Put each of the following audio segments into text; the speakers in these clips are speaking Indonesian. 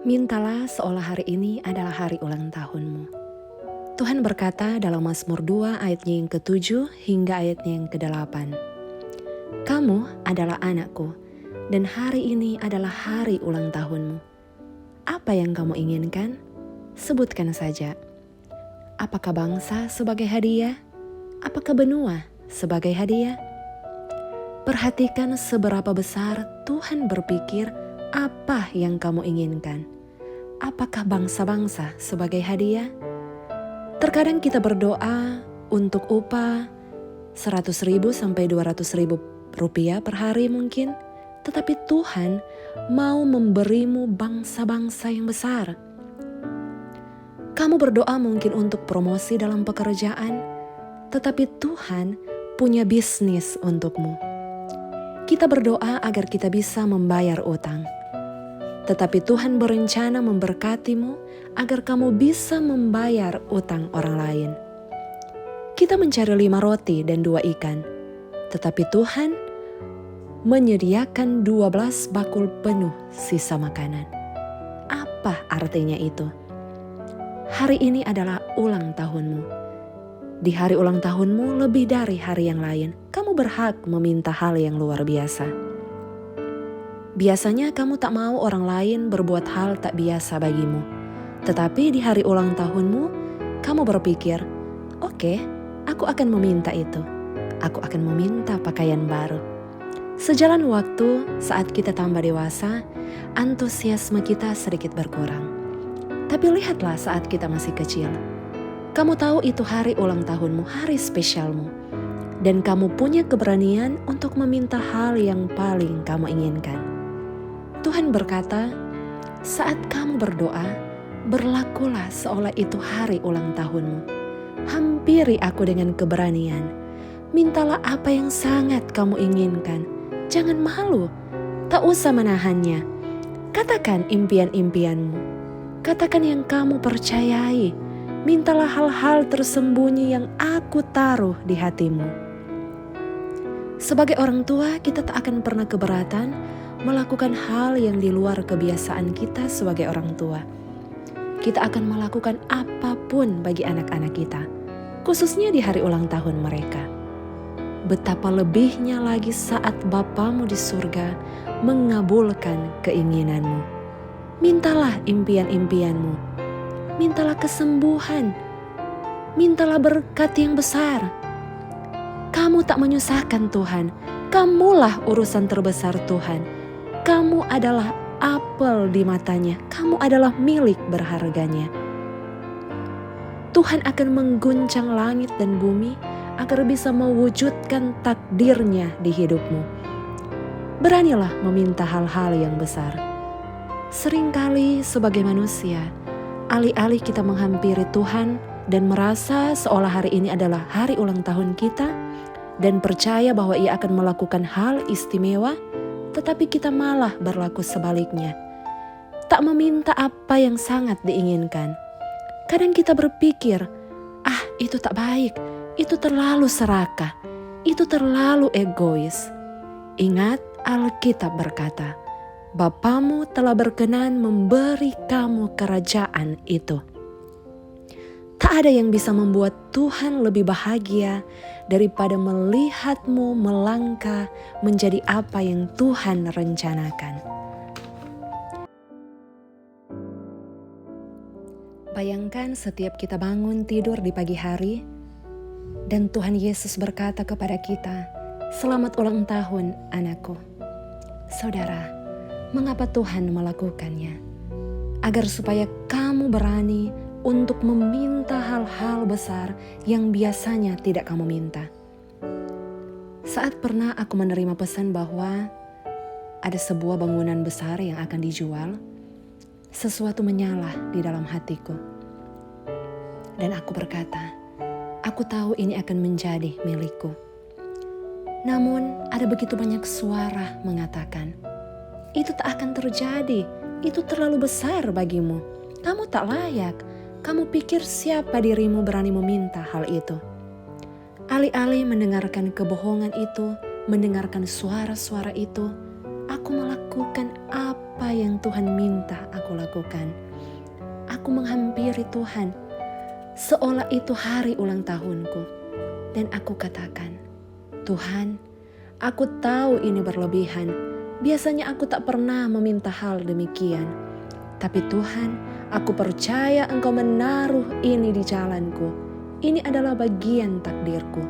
Mintalah seolah hari ini adalah hari ulang tahunmu. Tuhan berkata dalam Mazmur 2 ayatnya yang ke-7 hingga ayatnya yang ke-8. Kamu adalah anakku, dan hari ini adalah hari ulang tahunmu. Apa yang kamu inginkan? Sebutkan saja. Apakah bangsa sebagai hadiah? Apakah benua sebagai hadiah? Perhatikan seberapa besar Tuhan berpikir apa yang kamu inginkan. Apakah bangsa-bangsa sebagai hadiah? Terkadang kita berdoa untuk upah 100.000 sampai 200.000 rupiah per hari mungkin. Tetapi Tuhan mau memberimu bangsa-bangsa yang besar. Kamu berdoa mungkin untuk promosi dalam pekerjaan. Tetapi Tuhan punya bisnis untukmu. Kita berdoa agar kita bisa membayar utang. Tetapi Tuhan berencana memberkatimu agar kamu bisa membayar utang orang lain. Kita mencari 5 roti dan 2 ikan. Tetapi Tuhan menyediakan 12 bakul penuh sisa makanan. Apa artinya itu? Hari ini adalah ulang tahunmu. Di hari ulang tahunmu lebih dari hari yang lain, kamu berhak meminta hal yang luar biasa. Biasanya kamu tak mau orang lain berbuat hal tak biasa bagimu. Tetapi di hari ulang tahunmu, kamu berpikir, oke, aku akan meminta itu. Aku akan meminta pakaian baru. Sejalan waktu, saat kita tambah dewasa, antusiasme kita sedikit berkurang. Tapi lihatlah saat kita masih kecil. Kamu tahu itu hari ulang tahunmu, hari spesialmu. Dan kamu punya keberanian untuk meminta hal yang paling kamu inginkan. Tuhan berkata, saat kamu berdoa, berlakulah seolah itu hari ulang tahunmu. Hampiri aku dengan keberanian. Mintalah apa yang sangat kamu inginkan. Jangan malu, tak usah menahannya. Katakan impian-impianmu. Katakan yang kamu percayai. Mintalah hal-hal tersembunyi yang aku taruh di hatimu. Sebagai orang tua, kita tak akan pernah keberatan melakukan hal yang di luar kebiasaan kita sebagai orang tua. Kita akan melakukan apapun bagi anak-anak kita, khususnya di hari ulang tahun mereka. Betapa lebihnya lagi saat Bapamu di surga mengabulkan keinginanmu. Mintalah impian-impianmu. Mintalah kesembuhan. Mintalah berkat yang besar. Kamu tak menyusahkan Tuhan. Kamulah urusan terbesar Tuhan. Kamu adalah apel di matanya. Kamu adalah milik berharganya. Tuhan akan mengguncang langit dan bumi agar bisa mewujudkan takdirnya di hidupmu. Beranilah meminta hal-hal yang besar. Seringkali sebagai manusia, alih-alih kita menghampiri Tuhan dan merasa seolah hari ini adalah hari ulang tahun kita dan percaya bahwa Ia akan melakukan hal istimewa, tetapi kita malah berlaku sebaliknya. Tak meminta apa yang sangat diinginkan. Kadang kita berpikir, itu tak baik, itu terlalu serakah, itu terlalu egois. Ingat, Alkitab berkata, Bapamu telah berkenan memberi kamu kerajaan itu. Tak ada yang bisa membuat Tuhan lebih bahagia daripada melihatmu melangkah menjadi apa yang Tuhan rencanakan. Bayangkan setiap kita bangun tidur di pagi hari dan Tuhan Yesus berkata kepada kita, "Selamat ulang tahun, anakku." Saudara, mengapa Tuhan melakukannya? Agar supaya kamu berani untuk meminta hal-hal besar yang biasanya tidak kamu minta. Saat pernah aku menerima pesan bahwa ada sebuah bangunan besar yang akan dijual, sesuatu menyala di dalam hatiku. Dan aku berkata, aku tahu ini akan menjadi milikku. Namun ada begitu banyak suara mengatakan, itu tak akan terjadi, itu terlalu besar bagimu, kamu tak layak. Kamu pikir siapa dirimu berani meminta hal itu? Alih-alih mendengarkan kebohongan itu, mendengarkan suara-suara itu, aku aku melakukan apa yang Tuhan minta aku lakukan. Aku menghampiri Tuhan seolah itu hari ulang tahunku. Dan aku katakan, Tuhan, aku tahu ini berlebihan. Biasanya aku tak pernah meminta hal demikian. Tapi Tuhan, aku percaya Engkau menaruh ini di jalanku. Ini adalah bagian takdirku.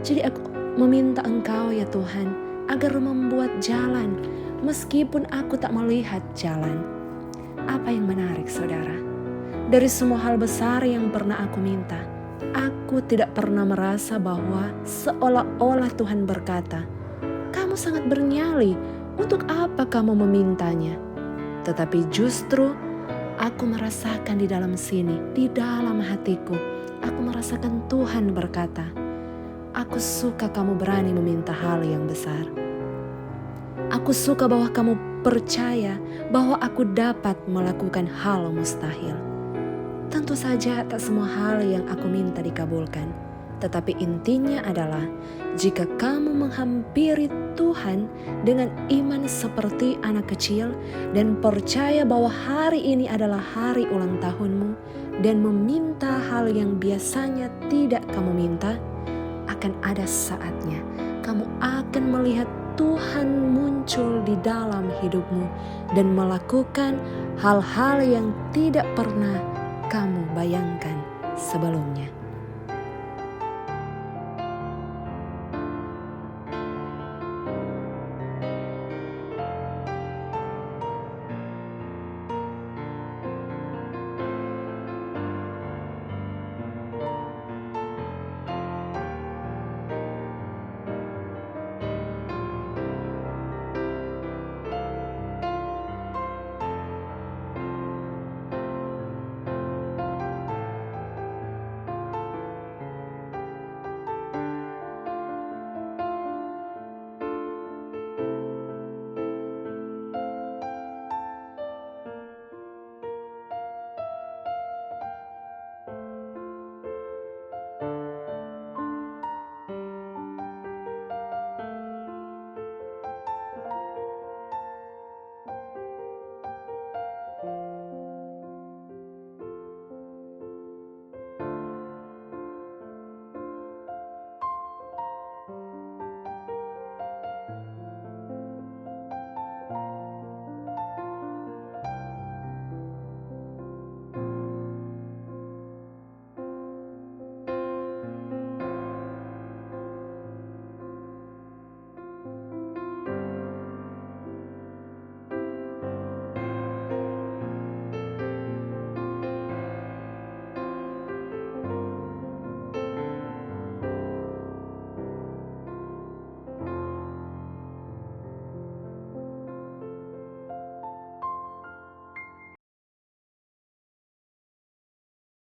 Jadi aku meminta Engkau ya Tuhan, agar membuat jalan meskipun aku tak melihat jalan. Apa yang menarik saudara? Dari semua hal besar yang pernah aku minta, aku tidak pernah merasa bahwa seolah-olah Tuhan berkata, kamu sangat bernyali, untuk apa kamu memintanya? Tetapi justru aku merasakan di dalam sini, di dalam hatiku, aku merasakan Tuhan berkata, aku suka kamu berani meminta hal yang besar. Aku suka bahwa kamu percaya bahwa aku dapat melakukan hal mustahil. Tentu saja tak semua hal yang aku minta dikabulkan. Tetapi intinya adalah jika kamu menghampiri Tuhan dengan iman seperti anak kecil dan percaya bahwa hari ini adalah hari ulang tahunmu dan meminta hal yang biasanya tidak kamu minta, akan ada saatnya kamu akan melihat Tuhan muncul di dalam hidupmu dan melakukan hal-hal yang tidak pernah kamu bayangkan sebelumnya.